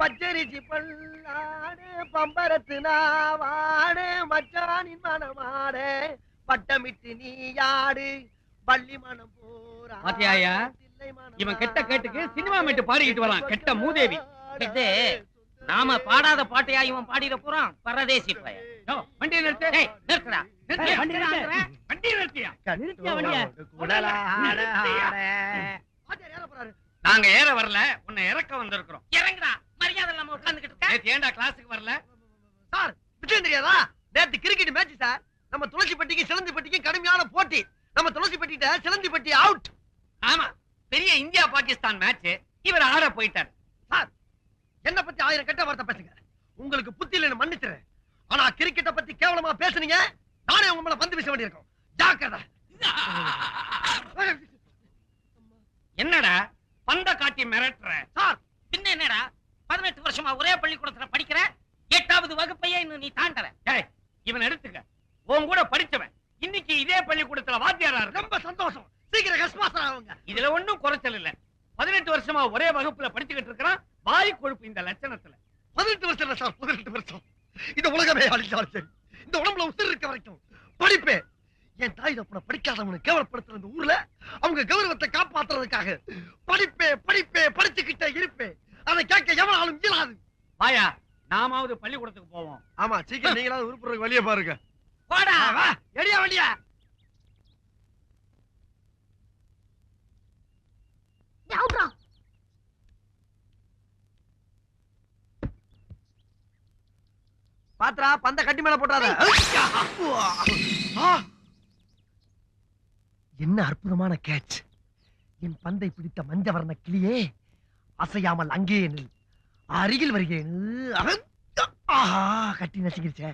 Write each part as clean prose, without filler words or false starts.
பச்சரிசி பல்லாடு பம்பரத்து நாவாடு மச்சானின் மனமாடு பட்டமிட்டு நீயாடு பள்ளி மனம் போரா. பாத்தியாயா, இவன் கெட்ட கேட்டுக்கு சினிமா மேட்டு பாடிக்கிட்டு வரான். கெட்ட மூதேவி. இது நாம பாடாத பாட்டையா இவன் பாடிட போறான். பரதேசி பைய. வண்டியை நிறுத்து. நிறுத்துடா. வண்டியை நிறுத்தியா? நாங்க ஏற வரல, உன்னை இறக்க வந்திருக்கிறோம். இறங்குடா. மரியாதை இல்லாம உட்கார்ந்துகிட்டு இருக்க. ஏன்டா கிளாஸுக்கு வரல? சார் விஷயம் தெரியாதா? நேத்து கிரிக்கெட் மேட்ச் சார். நம்ம துளசிப்பட்டிக்கு சிலந்திப்பட்டிக்கு கடுமையான போட்டி. நம்ம துளசிப்பட்டிட்ட சிலந்திப்பட்டி அவுட். ஆமா, பெரிய இந்தியா பாகிஸ்தான் மேட்ச். இவர் ஆட போயிட்டார். சார் என்ன பத்தி 1000 கெட்ட வார்த்தை பேசுங்க. உங்களுக்கு புத்தி இல்லைன்னு மன்னிச்சுறேன். ஆனா கிரிக்கெட்ட பத்தி கேவலமா பேசுனீங்க, நானே உங்க மேல பந்து வீச வேண்டியிருக்கும். ஜாக்கிரதை. என்னடா பந்த காட்டி மிரட்டுற? சார் பின்ன என்னடா 18 வருஷமா ஒரே பள்ளிக்கூடத்துல படிக்கிற, 8வது வகுப்பையே இன்னும் நீ தாண்டற. ஏய், இவன் எடுத்துக்க. உன் கூட படிச்சவன் இன்னைக்கு இதே பள்ளிக்கூடத்துல வாத்தியாரா இருக்கு. ரொம்ப சந்தோஷம். சீக்கிரம் ஹெட்மாஸ்டர் ஆகுங்க. இதுல ஒண்ணும் குறைச்சல் இல்ல. 18 வருஷமா ஒரே வகுப்புல படிச்சுக்கிட்டு இருக்கிறான். வாய் கொழுப்பு இந்த லட்சணத்துல. 18 வருஷம் இல்ல சார், 18 வருஷம். இந்த உலகமே அழிஞ்சாலும் சரி, இந்த உடம்புல உயிர் இருக்க வரைக்கும் படிப்பே. என் தாய் தப்பனை படிக்காதவனை கேவலப்படுத்துற இந்த ஊர்ல அவங்க கௌரவத்தை காப்பாத்துறதுக்காக படிப்பே படிப்பே படிச்சுக்கிட்டே இருப்பே. அதை கேட்க எவனாலும் இயலாது. வாயா, நாமாவது பள்ளிக்கூடத்துக்கு போவோம். ஆமா, சீக்கிரம் நீங்களாவது உருப்புறதுக்கு வழிய பாருங்க. போடா. வா, எடியா வழியா. பாத்ரா, பந்த கட்டி மேல போட்டாத. என்ன அற்புதமான கேட்ச். என் பந்தை பிடித்த மஞ்சவர்ண கிளியே, அசையாமல் அங்கே நில். அருகில் வருகிறேன். ஆஹா, கட்டி நசுங்கிருச்சே.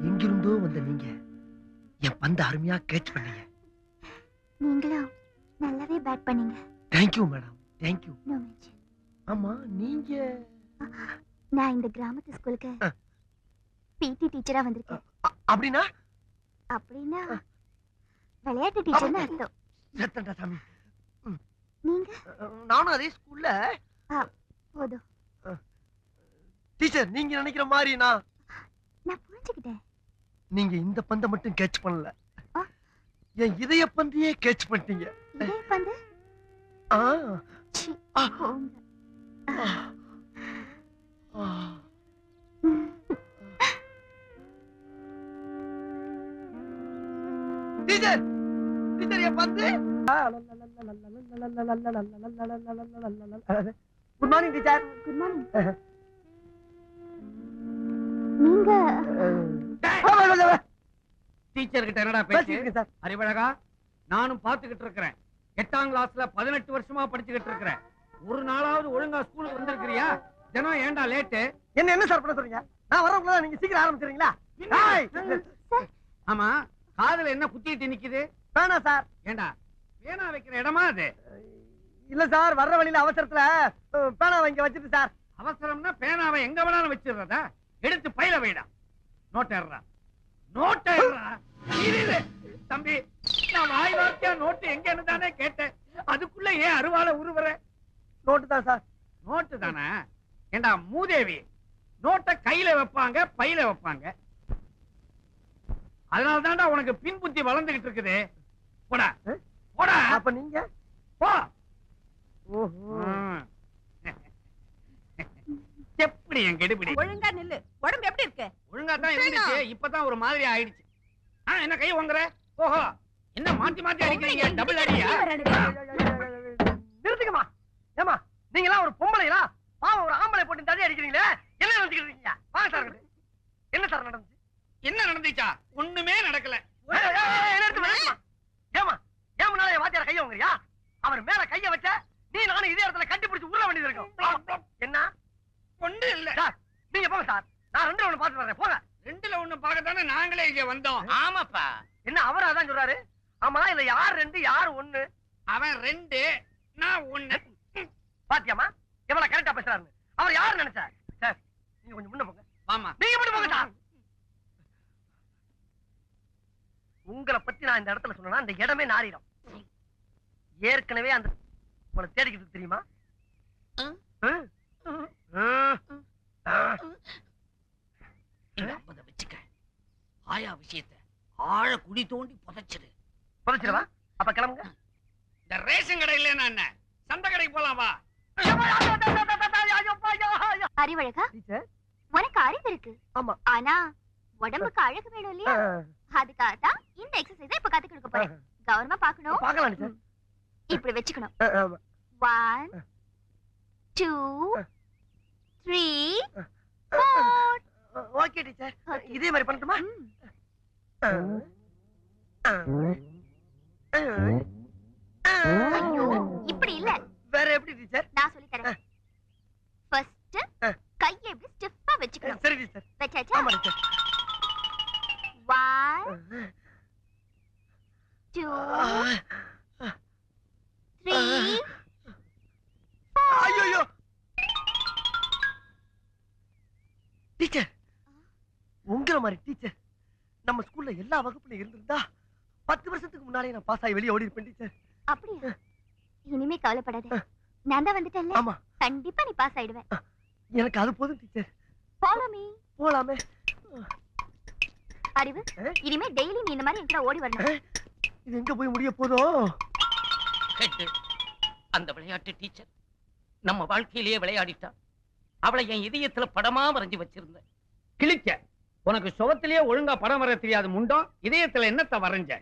எங்கிருந்தோ வந்த நீங்க என் பந்த அருமையா கேட்ச் பண்ணீங்க. நீங்களும் நல்லாவே பேட் பண்ணீங்க. Thank you madam, thank you. No mention. ஆமா, நீங்க? நான் இந்த கிராமத்து ஸ்கூலுக்கு பிடி டீச்சரா வந்திருக்கேன். அப்படின்னா? அப்படின்னா விளையாட்டு டீச்சர்னு அர்த்தம். சத்தண்டா சாமி. நீங்க? நானும் அதே ஸ்கூல்ல. போதும் டீச்சர், நீங்க நினைக்கிற மாதிரி நான் புரிஞ்சுக்கிட்டேன். நீங்க இந்த பந்தை மட்டும் கேட்ச் பண்ணல, என் இதய பந்தையே கேட்ச் பண்ணிட்டீங்க. இதய பந்து? டீச்சர், டீச்சர் என் பந்து. Good morning teacher. Good morning. நீங்க டீச்சர் கிட்ட என்னடா பேச்சு? அறிவழகா, நானும் பாத்துக்கிட்டு இருக்கிறேன். 8ஆம் கிளாஸ்ல 18 வருஷமா படிச்சுக்கிட்டு இருக்கிறேன். ஒரு நாளாவது ஒழுங்கா ஸ்கூலுக்கு வந்திருக்கிறியா? தினம் ஏன்டா லேட்டு? என்ன சார் பண்ண சொல்றீங்க? நான் வரவங்கள நீங்க சீக்கிரம் ஆரம்பிச்சிரீங்களா? ஆமா, காதுல என்ன குத்திட்டு நிக்குது? வேணா சார். ஏண்டா, பேனா வைக்கிற இடமா அது? இல்ல சார், வர்ற வழியில அவசரத்துல பேனாவை இங்க வச்சிட்டு சார். அவசரம்னா பேனாவை எங்க வேணாலும் வச்சிடுறதா? எடுத்து பையில வைடா. நோட்டேறா, நோட்டேறா. தம்பி, நான் வாய் வார்த்தையா நோட்டு எங்கன்னு தானே கேட்டேன். அதுக்குள்ள ஏன் அருவாளை உருவற? நோட்டு தான் சார். நோட்டு தானே? ஏண்டா மூதேவி, நோட்டை கையில வைப்பாங்க, பையில வைப்பாங்க. அதனால தான்டா உனக்கு பின் புத்தி வளர்ந்துகிட்டு இருக்குது. போடா போடா. அப்ப நீங்க போ. ஓஹோ, எப்படி என் கெடுபிடி? ஒழுங்கா நில்லு. உடம்பு எப்படி இருக்கு? ஒழுங்கா தான் இருந்துச்சு, இப்பதான் ஒரு மாதிரி ஆயிடுச்சு. என்ன கை வாங்குற? ஓஹோ, என்ன மாத்தி மாத்தி அடிக்கிறீங்க? டபுள் அடியா? நிறுத்துக்கமா. ஏமா, நீங்களா ஒரு பொம்பளைங்களா? பாவம், ஒரு ஆம்பளை போட்டு தடி அடிக்கிறீங்களே, என்ன நினைச்சுக்கிட்டு இருக்கீங்க? வாங்க சார். என்ன சார் நடந்துச்சு? என்ன நடந்துச்சா? ஒண்ணுமே நடக்கல. ஏமா, ஏமனால என் வாத்தியார கைய வாங்குறியா? அவர் மேல கைய வச்ச நீ நானும் இதே இடத்துல கட்டி பிடிச்சு உருள வேண்டியது இருக்கும். என்ன? ஒண்ணு இல்ல சார், நீங்க போங்க சார். நான் 2ல 1 பாத்து வரேன். போங்க. 2ல 1 பார்க்கத்தானே நாங்களே இங்க வந்தோம். ஆமாப்பா. என்ன அவர் அதான் சொல்றாரு? ஆமா, இல்ல யார் 2 யார் 1? அவன் 2, நான் 1. பாத்தியாமா எவ்வளவு கரெக்டா பேசுறாரு? அவர் யாரு நினைச்சா? சார், நீங்க கொஞ்சம் முன்ன போங்க. ஆமா, நீங்க மட்டும் போங்க சார். உங்களை பத்தி நான் இந்த இடத்துல சொன்னா அந்த இடமே நாரிடும். ஏற்கனவே அந்த உங்களை தேடிக்கிட்டு தெரியுமா? வச்சுக்க. ஆயா விஷயத்தை ஆழ குடி தோண்டி புதைச்சிருவா. அப்ப கிளம்புங்க. இந்த ரேஷன் கடை இல்லைன்னா என்ன, சந்தை கடைக்கு போலாம் வா. அறிவழகா, உனக்கு அறிவு இருக்கு. ஆமா. ஆனா உடம்புக்கு அழகு வேணும் இல்லையா? அதுக்காக தான் இந்த எக்ஸசைஸ் இப்ப கத்து கொடுக்க போறேன். கவனமா பாக்கணும். பார்க்கலாம் டீச்சர். இப்படி வச்சுக்கணும். 1 2 3 4. Okay teacher. இதே மாதிரி பண்ணட்டுமா? ஐயோ, இப்படி இல்ல. வேற எப்படி டீச்சர்? நான் சொல்லி தரேன். ஃபர்ஸ்ட் கையை இப்படி ஸ்டிஃபா வச்சுக்கணும். சரி டீச்சர். வெச்சாச்சா? ஆமா டீச்சர். 1 2 3 ஐயோ டீச்சர், உங்கள மாதிரி டீச்சர் நம்ம ஸ்கூல்ல எல்லா வகுப்புல இருந்திருந்தா 10 வருஷத்துக்கு முன்னாலே நான் பாஸ் ஆகி வெளியே ஓடி இருப்பேன் டீச்சர். அப்படியா? இனிமே கவலைப்படாத. நான் தான் வந்துட்டேன்ல. ஆமா. கண்டிப்பா நீ பாஸ் ஆயிடுவேன். எனக்கு அது போதும் டீச்சர். Follow me. போலாமே. அறிவு, இனிமே டெய்லி நீ இந்த மாதிரி என்கிட்ட ஓடி வரணும். இது எங்க போய் முடிய போதோ? அந்த விளையாட்டு டீச்சர் நம்ம வாழ்க்கையிலேயே விளையாடிட்டா. அவளை என் இதயத்துல படமா வரைஞ்சு வச்சிருந்தேன். கிழிக்க, உனக்கு சுவத்திலேயே ஒழுங்கா படம் வர தெரியாது முண்டம், இதயத்துல என்னத்த வரைஞ்ச?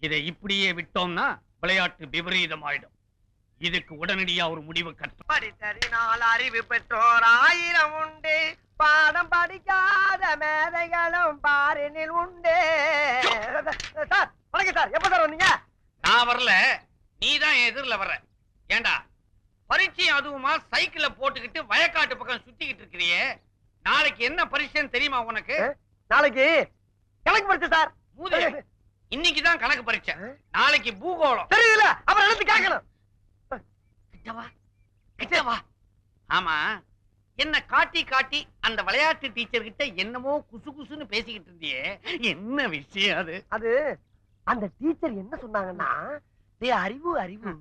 இதை இப்படியே விட்டோம்னா விளையாட்டு விபரீதம் ஆயிடும். இதுக்கு உடனடியா ஒரு முடிவு கட்ட. படித்தறினால் அறிவு பெற்றோர் 1000 உண்டு, பாடம் படிக்காத மேதைகளும் பாரினில் உண்டு. சார் வணக்கம் சார். எப்ப சார் வந்தீங்க? நான் வரல, நீதான் எதிரில வர்ற. ஏண்டா பரீட்சை அதுவுமா சைக்கிள போட்டுக்கிட்டு வயக்காட்டு பக்கம் சுத்திக்கிட்டு இருக்கிறியே, நாளைக்கு என்ன பரீட்சைன்னு தெரியுமா உனக்கு? நாளைக்கு கணக்கு பரிட்சை சார். இன்னைக்குதான் கணக்கு பரீட்சை, நாளைக்கு பூகோளம். தெரியல, அப்புறம் எடுத்து கேட்கணும். கிட்டவா. ஆமா, என்ன காட்டி காட்டி அந்த விளையாட்டு டீச்சர் கிட்ட என்னமோ குசு குசுன்னு பேசிக்கிட்டு இருந்தியே, என்ன விஷயம் அது? அது அந்த டீச்சர் என்ன சொன்னாங்கன்னா, அறிவு அறிவு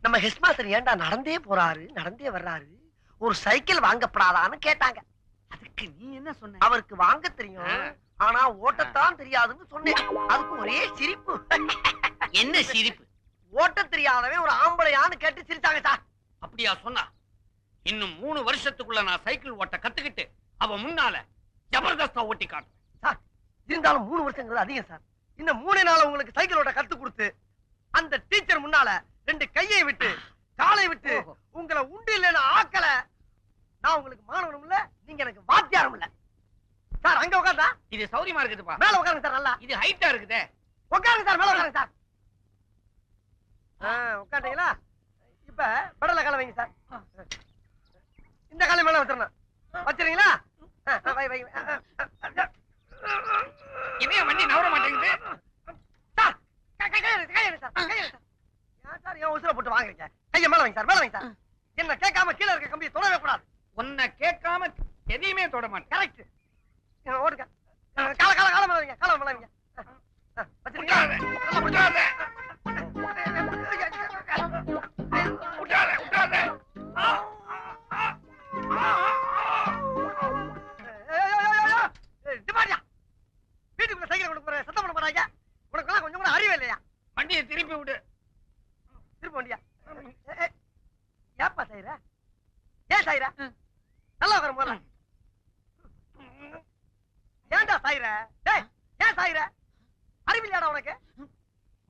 நம்ம ஹெட்மாஸ்டர் ஏன்டா நடந்தே போறாரு நடந்தே வர்றாரு, ஒரு சைக்கிள் வாங்கப்படாதான்னு கேட்டாங்க. அதுக்கு நீ என்ன சொன்ன? அவருக்கு வாங்க தெரியும், ஆனா ஓட்டத்தான் தெரியாதுன்னு சொன்னேன். அதுக்கு ஒரே சிரிப்பு. என்ன சிரிப்பு? ஓட்ட தெரியாதவன் ஒரு ஆம்பளையான்னு கேட்டு சிரிச்சாங்க சார். அப்படியா சொன்னா? இன்னும் 3 வருஷத்துக்குள்ள நான் சைக்கிள் ஓட்ட கத்துக்கிட்டு அவ முன்னால ஜபர்தஸ்தா ஓட்டி காட்டுறேன் சார். இருந்தாலும் 3 வருஷங்கிறது அதிகம் சார். இன்னும் 3 நாள் உங்களுக்கு சைக்கிள் ஓட்ட கத்து கொடுத்து அந்த டீச்சர் முன்னால 2 கையை விட்டு காலை விட்டு உங்களை உண்டு இல்லைன்னு ஆக்கல, நான் உங்களுக்கு மாணவனும் இல்ல, நீங்க எனக்கு வாத்தியாரும் இல்ல சார். அங்க உட்கார்ந்தா இது சௌரியமா இருக்குதுப்பா. மேல உட்காருங்க சார். நல்லா இது ஹைட்டா இருக்குதே. உட்காருங்க சார். மேல உட்காருங்க சார். உட்காந்தீங்களா? இப்ப படல கால வைங்க சார். இந்த காலை மேல வச்சிடணும். வச்சிருங்களா? இனிய வண்டி நவர மாட்டேங்குது சார். கையை சார் ஏன் உசுர போட்டு வாங்குறீங்க? கையை மேல வைங்க சார். மேல வைங்க சார். என்ன கேட்காம கீழே இருக்க கம்பியை தொடவே கூடாது. உன்னை கேட்காம எதையுமே தொட மாட்டேன். கரெக்ட். ஓடுங்க. கால மேல வைங்க. கால மேல வைங்க. வச்சிருக்கீங்களா? வீட்டுக்குள்ள சைக்கிள் கொண்டு போற சத்தம் பண்ண போறாங்க. உனக்கு கொஞ்சம் கூட அறிவே இல்லையா? வண்டியை திருப்பி விடு. திருப்பி வண்டியா? ஏப்பா சாயிர? ஏன் சாயிர? நல்லா உட்கார போற. ஏன்டா சாயிர? டேய், ஏன் சாயிர? அறிவில்லையாடா உனக்கு?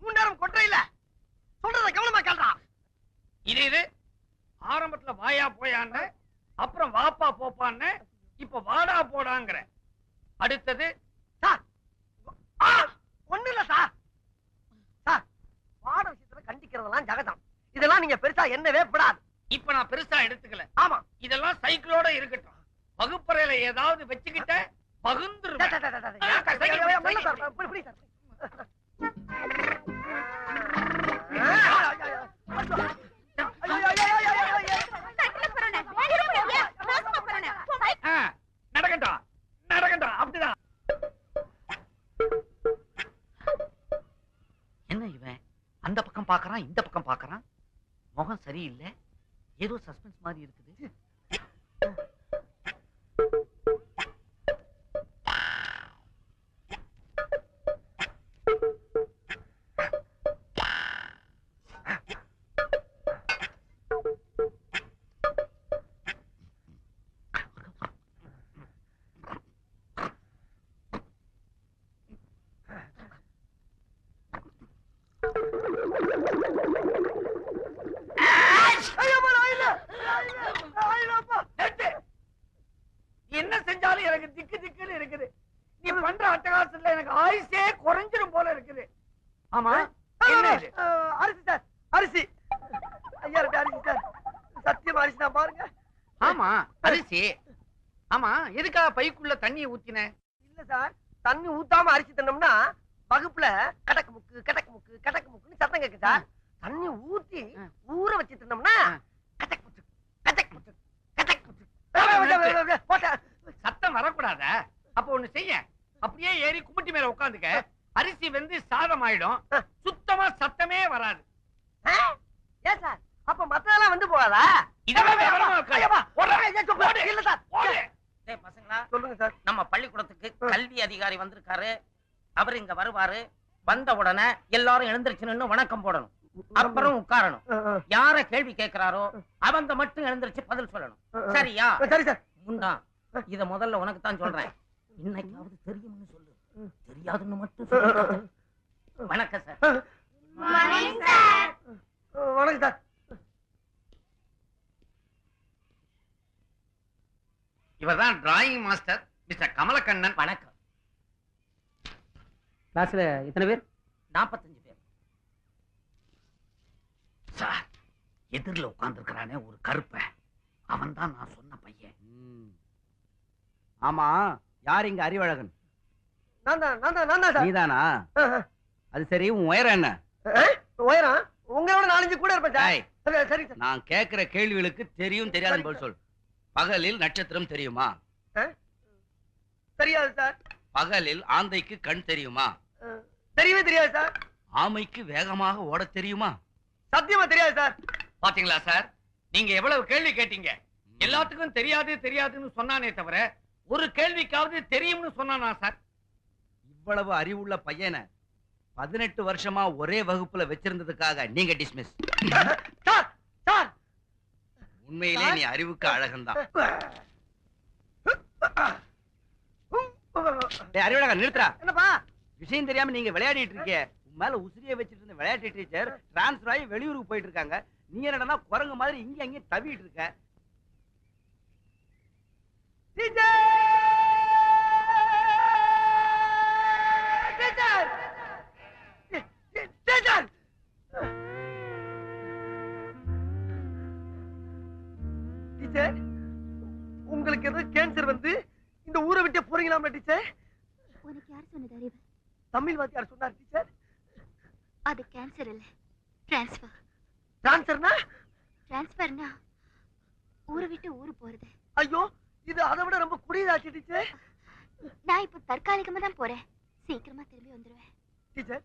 3 நேரம் கொட்டற இல்ல. சொல்றத கவனமா கேளுடா. இது ஆரம்பத்துல வாயா போயான்னு, அப்புறம் வாப்பா போப்பான்னு, இப்ப வாடா போடாங்கற. அடுத்தது சார். ஒண்ணு இல்ல சார். சார், பாட விஷயத்துல கண்டிக்கிறதெல்லாம் ஜகதம். இதெல்லாம் நீங்க பெருசா என்னவே படாது. இப்ப நான் பெருசா எடுத்துக்கல. ஆமா. இதெல்லாம் சைக்கிளோட இருக்கட்டும். வகுப்பறையில ஏதாவது வச்சுக்கிட்ட பகுந்துருவேன். நடக்கட்டும் நடக்கட்டும். அப்படிதான். பாக்குறான், இந்த பக்கம் பாக்குறான். முகம் சரியில்லை, ஏதோ சஸ்பென்ஸ் மாதிரி இருக்குது. என்ன செஞ்சாலும் எனக்கு திக்கு திக்குன்னு இருக்குது. நீ பண்ற அட்டகாசத்துல எனக்கு ஆயுசே குறைஞ்சிரும் போல இருக்குது. ஆமா, என்ன இது? அரிசி சார், அரிசி. ஐயா அரிசி சார், சத்தியமா அரிசி தான் பாருங்க. ஆமா, அரிசி. ஆமா, எதுக்காக பைக்குள்ள தண்ணியை ஊத்தின? இல்ல சார், தண்ணி ஊத்தாம அரிசி தின்னோம்னா வகுப்புல கடக்கு முக்கு கடக்கு முக்கு கடக்கு முக்குன்னு சத்தம் கேட்கு சார். தண்ணி ஊத்தி ஊற வச்சு தின்னோம்னா கச்சக் முச்சு கச்சக் முச்சு கச்சக் முச்சு. சத்தம் வரக்கூடாத. அப்ப ஒண்ணு செய்ய, அப்படியே ஏறி கும்பிட்டு மேல உட்காந்துக்க. அரிசி வந்து சாதம் ஆயிடும், சுத்தமா சத்தமே வராது. ஏன் சார், அப்ப மத்ததெல்லாம் வந்து போகாதா? இதெல்லாம் விவரமா இருக்கா? இல்ல சார். பசங்களா, சொல்லுங்க சார். நம்ம பள்ளிக்கூடத்துக்கு கல்வி அதிகாரி வந்திருக்காரு. அவர் இங்க வருவாரு. வந்த உடனே எல்லாரும் எழுந்திருச்சு நின்னு வணக்கம் போடணும். அப்புறம் உட்காரணும். யார கேள்வி கேட்கிறாரோ அவங்க மட்டும் எழுந்திருச்சு பதில் சொல்லணும். சரியா? சரி சார். முண்டா, இத முதல்ல உனக்கு தான் சொல்றேன். இன்னைக்காவது தெரியும்னு சொல்லு, தெரியாதுன்னு மட்டும் சொல்லு. வணக்கம் சார். வணக்கம் சார். இவர்தான் டிராயிங் மாஸ்டர் மிஸ்டர் கமலக்கண்ணன். வணக்கம். கிளாஸ்ல எத்தனை பேர்? 45 பேர். சார், எதிரில் உட்கார்ந்துருக்கிறானே ஒரு கருப்ப, அவன் தான் நான் சொன்ன பையன். ஆமா, யார் இங்க அறிவழகன்? நான் தான் சார். நீதானா? அது சரி, உன் உயரம் என்ன? உயரம் உங்களோட 4-5 கூட இருப்பேன் சார். சரி சார். நான் கேட்கிற கேள்விகளுக்கு தெரியும் தெரியாதுன்னு பதில் சொல். பகலில் நட்சத்திரம் தெரியுமா? தெரியாது சார். பகலில் ஆந்தைக்கு கண் தெரியுமா? தெரியவே தெரியாது சார். ஆமைக்கு வேகமாக ஓட தெரியுமா? சத்தியமா தெரியாது சார். பாத்தீங்களா சார், நீங்க எவ்வளவு கேள்வி கேட்டீங்க. எல்லாத்துக்கும் தெரியாது தெரியாதுன்னு சொன்னானே தவிர ஒரு கேள்விக்காவது தெரியும்னு சொன்னானா சார்? இவ்வளவு அறிவுள்ள பையனை 18 வருஷமா ஒரே வகுப்புல வச்சிருந்ததுக்காக நீங்க டிஸ்மிஸ். சார் சார், உண்மையிலே நீ அறிவுக்கு அழகன்தான். அறிவழகன், நிறுத்துறா. என்னப்பா விஷயம் தெரியாம நீங்க விளையாடிட்டு இருக்கீங்க. உன் மேல உசிரியை வச்சிட்டு இருந்த விளையாட்டு டீச்சர் டிரான்ஸ்பர் ஆகி வெளியூருக்கு போயிட்டு இருக்காங்க. நீ என்னடா குரங்கு மாதிரி இங்க அங்கேயும் தவிட்டு இருக்க. டீச்சர், உங்களுக்கு ஏதோ கேன்சர் வந்து இந்த ஊரை விட்டு போறீங்களாமா டீச்சர்? உனக்கு யார் சொன்னது அறிவு? தமிழ் வாத்தியார் சொன்னார் டீச்சர். அது கேன்சர் இல்ல, டிரான்ஸ்ஃபர். டிரான்ஸ்ஃபர்னா? டிரான்ஸ்ஃபர்னா ஊரை விட்டு ஊரு போறது. ஐயோ, இது அதை விட ரொம்ப குடியதாச்சு டீச்சர். நான் இப்ப தற்காலிகமா தான் போறேன், சீக்கிரமா திரும்பி வந்துருவேன். டீச்சர்,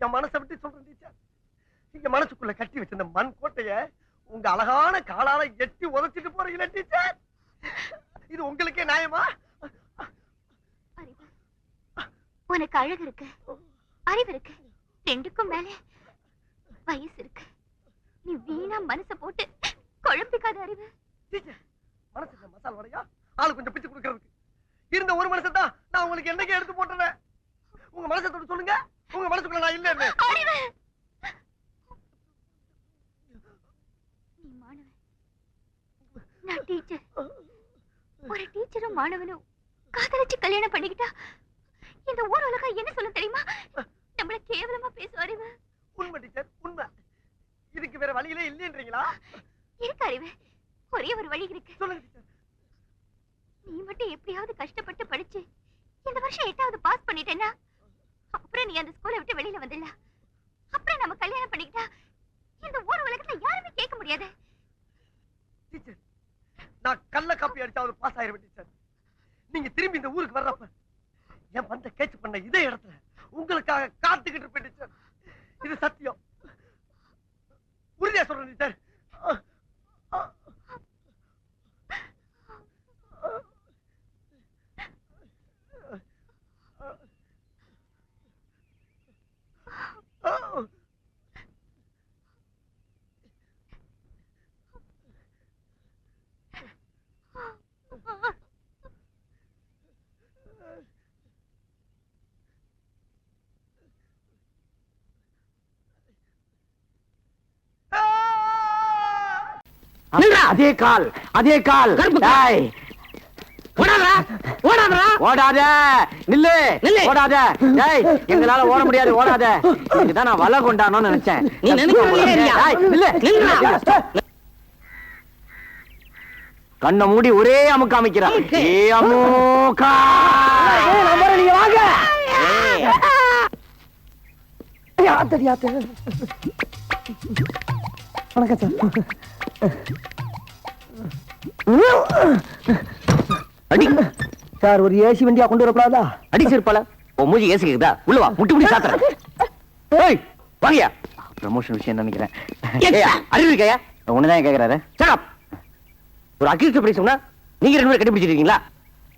என் மனசை விட்டு சொல்றேன் டீச்சர். இங்க மனசுக்குள்ள கட்டி வச்சிருந்த மண் கோட்டைய உங்க அழகான காலால எட்டி உதச்சிட்டு போறீங்களா டீச்சர்? இது உங்களுக்கே நியாயமா? அறிவு, உனக்கு அழகு இருக்கு, அறிவு இருக்கு, ரெண்டுக்கும் மேல வயசு இருக்கு. நீ வீணா மனச போட்டு குழம்பிக்காத அறிவு. டீச்சர், மனசுல மசால் வடையா ஆளு கொஞ்சம் பிச்சு கொடுக்கறதுக்கு இருந்த ஒரு மனசை தான் நான் உங்களுக்கு என்னைக்கு எடுத்து போட்டுறேன். உங்க மனசை தொட்டு சொல்லுங்க, உங்க மனசுக்குள்ள நான் இல்லைன்னு. அறிவு, நீ மாணவன், நான் டீச்சர். ஒரு டீச்சரும் மாணவனும் காதலிச்சு கல்யாணம் பண்ணிக்கிட்டா இந்த ஊர் உலகம் என்ன சொல்ல தெரியுமா? நம்மள கேவலமா பேசும் அறிவு. உண்மை டீச்சர், உண்மை. இதுக்கு வேற வழியிலே இல்லைன்றீங்களா? இருக்கு அறிவு, ஒரே ஒரு வழி இருக்கு. சொல்லுங்க டீச்சர். நீ மட்டும் எப்படியாவது கஷ்டப்பட்டு படிச்சு இந்த வருஷம் 8வது பாஸ் பண்ணிட்டேன்னா அப்புறம் நீ அந்த ஸ்கூலை விட்டு வெளியில வந்துடல. அப்புறம் நம்ம கல்யாணம் பண்ணிக்கிட்டா இந்த ஊர் உலகத்துல யாருமே கேட்க முடியாது. டீச்சர், நான் கள்ள காப்பி அடிச்சாவது பாஸ் ஆயிருவேன் டீச்சர். நீங்க திரும்பி இந்த ஊருக்கு வர்றப்ப என் வந்த கேட்ச் பண்ண இதே இடத்துல உங்களுக்காக காத்துக்கிட்டு இருப்பேன் டீச்சர். இது சத்தியம். உறுதியா சொல்றேன் சார். அதே கால் அதே கால். ஓடாத நில்லு நில்லு. ஓடாத. எங்களால ஓட முடியாது. ஓடாத. இதுதான் நான் வலை கொண்டானோன்னு நினைச்சேன். நீ கண்ணை மூடி ஒரே அமுக்கு அமைக்கிறான். நீங்க வாங்க. வணக்கம் சார். அடி சார், ஒரு ஏசி வண்டியா கொண்டு வரப்படாதா? அடிச்சிருப்பால. உன் மூஞ்சி ஏசி இருக்குதா? உள்ள வா, முட்டி முட்டி சாத்துறேன். ஏய் வாங்கயா. ப்ரமோஷன் விஷயம் நினைக்கிறேன். அறிவு இருக்கையா? ஒண்ணுதான் கேக்குறாரு. சார், ஒரு அக்யூஸ்ட் பிரைஸ் சொன்னா நீங்க ரெண்டு பேரும் கட்டி பிடிச்சிருக்கீங்களா?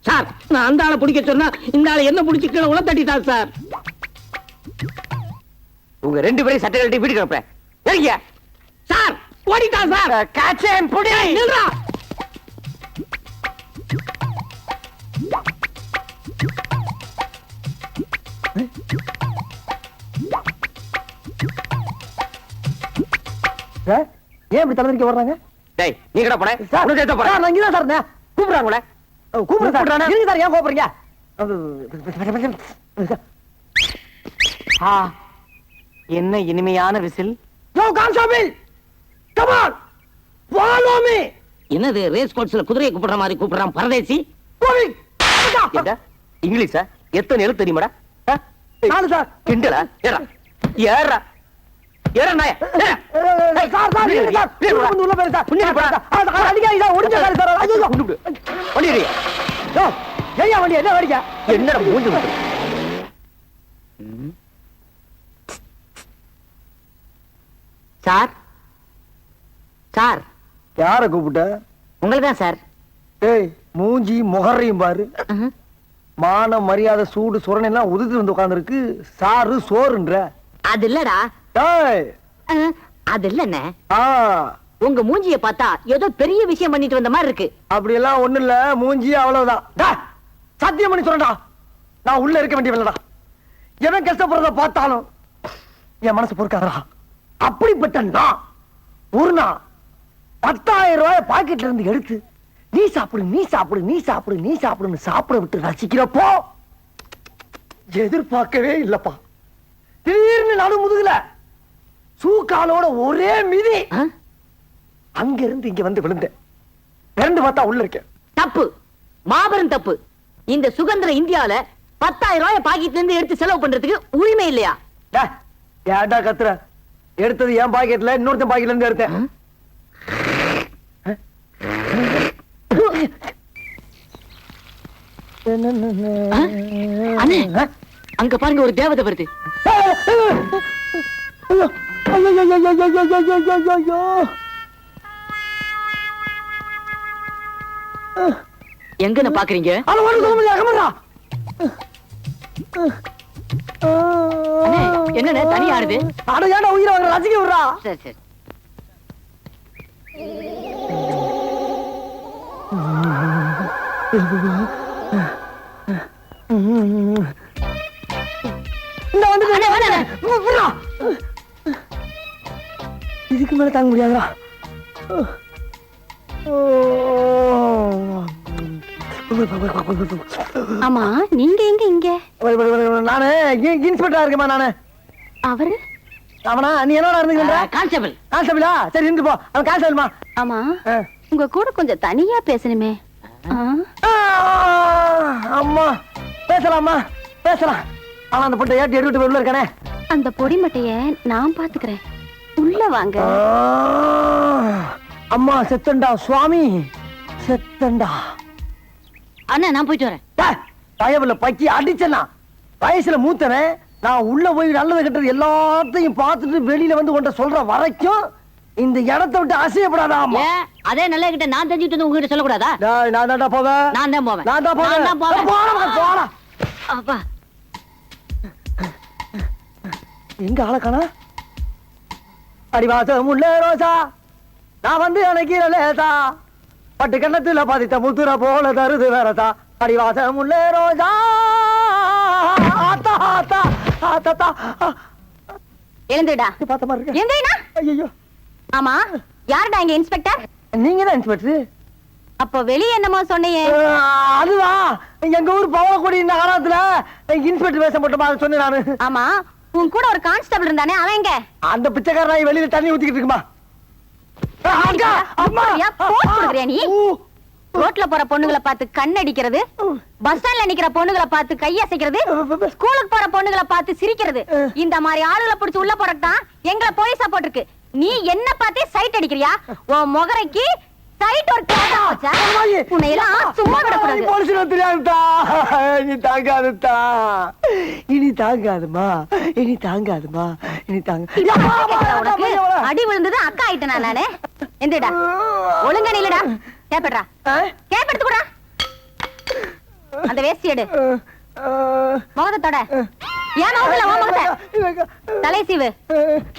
சார், நான் அந்த ஆளை பிடிக்க சொன்னா இந்த ஆளை என்ன பிடிச்சிக்கிற உள்ள தட்டிட்டார் சார். உங்க ரெண்டு பேரும் சட்டை கட்டி வீட்டுக்கு அனுப்புறேன். சரிங்க சார். ஓடிட்டான் சார். காச்சேன் புடி. நில்றா. ஏன் இப்படி தலைவரிக்க வர்றாங்க? டேய் நீ கடை போற. சார் நான் இங்கதான் சார் இருந்தேன். கூப்பிடுறாங்களே. கூப்பிடுறாங்க. இருங்க சார், ஏன் கோபுறீங்க? என்ன இனிமையான விசில். என்னது ரேஸ் கோர்ஸ்ல குதிரையை கூப்பிடுற மாதிரி கூப்பிடுறான் பரதேசி? இங்கிலீஷா? எத்தனை எழுத்து தெரியுமாடா? சார் கிண்டலா? ஏறா ஏறா ஏறா நாய. என்னடா மூஞ்சி விட்டு. Sir sir. யார கூப்பிட்ட? உங்களுக்குதான் சார். ஏய், மூஞ்சி முகரையும் பாரு. மான மரியாதை சூடு சுரணை எல்லாம் உதிர்த்து வந்து உட்கார்ந்து இருக்கு. சாரு சோறுன்ற. அது இல்லடா. ஏய், அது இல்லண்ணே. ஆ, உங்க மூஞ்சிய பார்த்தா ஏதோ பெரிய விஷயம் பண்ணிட்டு வந்த மாதிரி இருக்கு. அப்படி எல்லாம் ஒண்ணு இல்ல. மூஞ்சி அவ்வளவுதான். டேய், சத்தியம் பண்ணி சொல்றேன்டா, நான் உள்ள இருக்க வேண்டியவன்டா. எவன் கஷ்டப்படுறத பார்த்தாலும் என் மனசு பொறுக்காதா. அப்படிப்பட்ட நான் ஒரு நாள் 10,000 ரூபாய் பாக்கெட்ல இருந்து எடுத்து நீ சாப்பிடு நீ சாப்பிடு நீ சாப்பிடு நீ சாப்பிடுன்னு சாப்பிட விட்டு ரசிக்கிறப்போ எதிர்பார்க்கவே இல்லப்பா. திடீர்னு நடு முதுகுல சூக்காலோட ஒரே மிதி. அங்க இருந்து இங்க வந்து விழுந்தேன். ரெண்டு பார்த்தா உள்ள இருக்கேன். தப்பு, மாபெரும் தப்பு. இந்த சுதந்திர இந்தியால 10,000 ரூபாய் பாக்கெட்ல இருந்து எடுத்து செலவு பண்றதுக்கு உரிமை இல்லையா? ஏன்டா கத்துற? எடுத்தது என் பாக்கெட்ல, இன்னொருத்தன் பாக்கெட்ல இருந்து எடுத்தேன். அண்ணே, அங்க பாருங்க, ஒரு தேவதை வருது. எங்கன்னு பாக்குறீங்க? என்ன தனியா ஆடுது? அடையாட உயிரை வாங்க ரசிக்க விடுறா. சரி சரி. இதுக்கு மேல தாங்க முடியாதா? ஆமா, நீங்க எங்க இங்க? நானு இன்ஸ்பெக்டரா இருக்கேமா. நானு அவரு அவனா? நீ என்னோட இருந்துக்கிற? கான்ஸ்டபிள். கான்ஸ்டபிளா? சரி இருந்து போ. அவன் கான்ஸ்டபிள்மா. ஆமா, உங்க கூட கொஞ்சம் தனியா பேசணுமே. அம்மா பேசலாமா? பேசலாம். ஆனா அந்த பொட்டை ஏட்டி எடுத்துட்டு உள்ள இருக்கானே. அந்த பொடி மட்டைய நான் பாத்துக்கிறேன். உள்ள வாங்க. அம்மா செத்தண்டா சுவாமி, செத்தண்டா. அண்ணா நான் போயிட்டு வரேன். பயவுல பக்கி அடிச்சனா. வயசுல மூத்தவன் நான் உள்ள போய் நல்லது கெட்டது எல்லாத்தையும் பார்த்துட்டு வெளியில வந்து கொண்ட சொல்ற வரைக்கும் இந்த இடத்தை விட்டு அசையப்படாதாமா. அதே நல்ல கிட்ட நான் தெரிஞ்சுட்டு வந்து உங்ககிட்ட சொல்லக்கூடாதா? நான் தான்டா போவேன். நான் தான் போவேன். நான் தான் போவேன். போடா. அப்பா எங்க ஆளக்கானா? அடிவாச முல்ல ரோசா நான் வந்து அணைக்கிற லேசா பட்டு கண்ணத்துல பதித்த முத்துற போல தருது வேறதா. அடிவாச முல்ல ரோசா ஆத்தா ஆத்தா ஆத்தா எழுந்துடா. பார்த்த மாதிரி இருக்கு. எந்திரிடா. ஐயோ ஆமா யாருடா இங்க இன்ஸ்பெக்டர்? நீங்க தான் இன்ஸ்பெக்டர். அப்ப வெளிய என்னமோ சொன்னீங்க? அதுவா எங்க ஊர் பவளக்குடி நகரத்துல இன்ஸ்பெக்டர் வேஷம் போட்டுமா அதை சொன்னேன் நானு. ஆமா உன் கூட ஒரு கான்ஸ்டபிள் இருந்தானே அவன் எங்க? அந்த பிச்சைக்காரனாய் வெளியில தண்ணி ஊத்திக்கிட்டு இருக்குமா. நீ ரோட்ல போற பொண்ணுங்களை பார்த்து கண்ணடிக்கிறது, பஸ் ஸ்டாண்ட்ல நிக்கிற பொண்ணுகளை பார்த்து கையசைக்கிறது, ஸ்கூலுக்கு போற பொண்ணுகளை பார்த்து சிரிக்கிறது, இந்த மாதிரி ஆளுகளை பிடிச்சு உள்ள போறதுதான் எங்களை போலீஸா போட்டிருக்கு. நீ என்ன பார்த்தே சைட் அடிக்கிறியா? உன் முகரைக்கு சைட் ஒரு கேட்டா வச்சா உன்னை எல்லாம் சும்மா விடக்கூடாது. போலீஸ் தெரியாதுதா. இனி தாங்காதுதா. இனி தாங்காதுமா. இனி தாங்காதுமா. இனி தாங்க. உனக்கு அடி விழுந்தது அக்கா ஆயிட்டேனா நானு? எந்திரடா. ஒழுங்கா நில்லுடா. கேப்படா. கேப் எடுத்துக்கூடா. அந்த வேஷ்டி எடு. முகத்தோட ஏன் முகத்துல உன் முகத்தை தலை சீவு.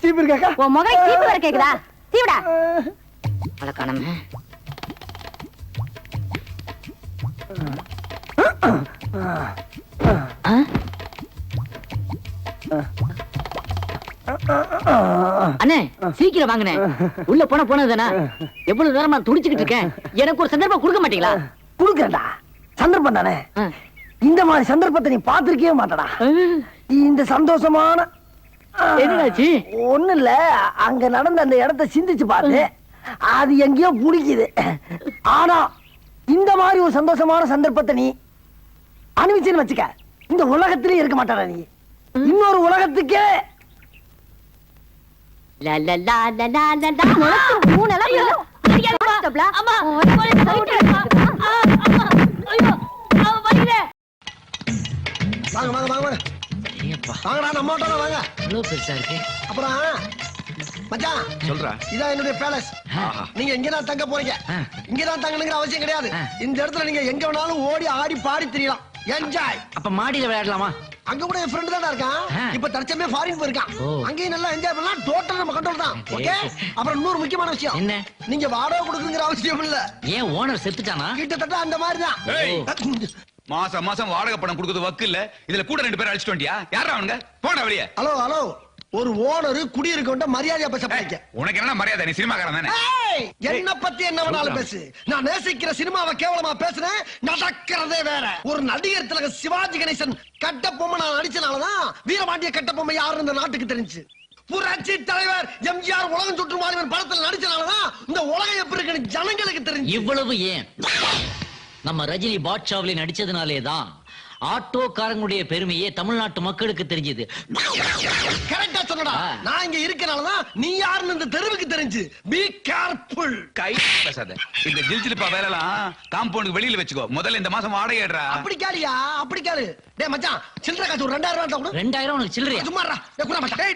சீப்பு இருக்காக்கா? உன் முகை சீப்பு வர கேக்குதா? சீவுடா. அழகானமே. அண்ணே சீக்கிரம் வாங்கண்ணே. உள்ள போனதுதானே. எவ்வளவு நேரமா துடிச்சுக்கிட்டு இருக்கேன். எனக்கு ஒரு சந்தர்ப்பம் கொடுக்க மாட்டீங்களா? குடுக்கறேன்டா. சந்தர்ப்பம் தானே. இந்த மாதிரி சந்தர்ப்பத்தை நீ பாத்திருக்கவே மாட்டடா. இந்த சந்தோஷமான என்னாச்சு? ஒண்ணு இல்ல, அங்க நடந்த அந்த இடத்தை சிந்திச்சு பாரு. அது எங்கேயோ புடிக்குது. ஆனா இந்த மாதிரி ஒரு சந்தோஷமான சந்தர்ப்பத்தை நீ அனுபவிச்சுன்னு வச்சுக்க, இந்த உலகத்திலே இருக்க மாட்டாடா நீ. இன்னொரு உலகத்துக்கே வாங்க வாங்க வாங்க வாங்கடா, நம்ம ஆட்டோல வாங்க. இவ்வளவு பெருசா இருக்கு. அப்புறம் மச்சான் சொல்றா. இதான் என்னுடைய பேலஸ். நீங்க எங்கதான் தங்க போறீங்க? இங்கதான் தங்கணுங்கிற அவசியம் கிடையாது. இந்த இடத்துல நீங்க எங்க வேணாலும் ஓடி ஆடி பாடி திரியலாம். என்ஜாய். அப்ப மாடியில விளையாடலாமா? அங்க கூட என் ஃப்ரெண்ட் தான் இருக்கான். இப்ப தற்சமே ஃபாரின் போயிருக்கான். அங்கேயும் நல்லா என்ஜாய் பண்ணலாம். டோட்டல் நம்ம கண்ட்ரோல் தான். ஓகே. அப்புறம் இன்னொரு முக்கியமான விஷயம் என்ன? நீங்க வாடகை கொடுக்குங்கிற அவசியம் இல்ல. ஏன் ஓனர் செத்துட்டானா? கிட்டத்தட்ட அந்த மாதிரி தான். மாசம் மாசம் வாடகை பணம் கொடுக்குறது வக்கு இல்ல. இதுல கூட 2 பேர் அடிச்சுட்டு வண்டியா? யாரா அவனுங்க? போடா வெளியே. ஹலோ ஹலோ, ஒரு ஓனர் குடி இருக்க மரியாதையா பேச பாருங்க. உனக்கு என்ன மரியாதை? நீ சினிமாக்காரன் தானே? என்ன பத்தி என்ன வேணாலும் பேசு. நான் நேசிக்கிற சினிமாவை கேவலமா பேசுறேன். நடக்கிறதே வேற. ஒரு நடிகர் திலக சிவாஜி கணேசன் கட்டபொம்மை நான் நடிச்சனாலதான் வீரபாண்டிய கட்டபொம்மை யாருன்னு இந்த நாட்டுக்கு தெரிஞ்சு. புரட்சி தலைவர் எம்ஜிஆர் உலகம் சுற்று மாறிவன் படத்துல நடிச்சனாலதான் இந்த உலகம் எப்படி இருக்குன்னு ஜனங்களுக்கு தெரிஞ்சு. இவ்வளவு ஏன் நம்ம ரஜினி பாட்ஷாவிலே நடிச்சதுனாலேதான் ஆட்டோக்காரங்களுடைய பெருமையே தமிழ்நாட்டு மக்களுக்கு தெரிஞ்சது. கரெக்டா சொன்னடா. நான் இங்க இருக்கனாலதான் நீ யாருன்னு இந்த தெருவுக்கு தெரிஞ்சு. Be careful. கை பேசாத. இந்த ஜில்ஜிலிப்பா வேலைலாம் காம்பவுண்டுக்கு வெளியில வச்சுக்கோ. முதல்ல இந்த மாசம் வாடகை ஏடுறா. அப்படி கேளியா? அப்படி கேளு. டேய் மச்சான், சில்லறை காசு ஒரு 2000 ரூபாய் கூட. 2000 உனக்கு சில்லறையா? சும்மாடா. டேய் குடா மச்சான். டேய்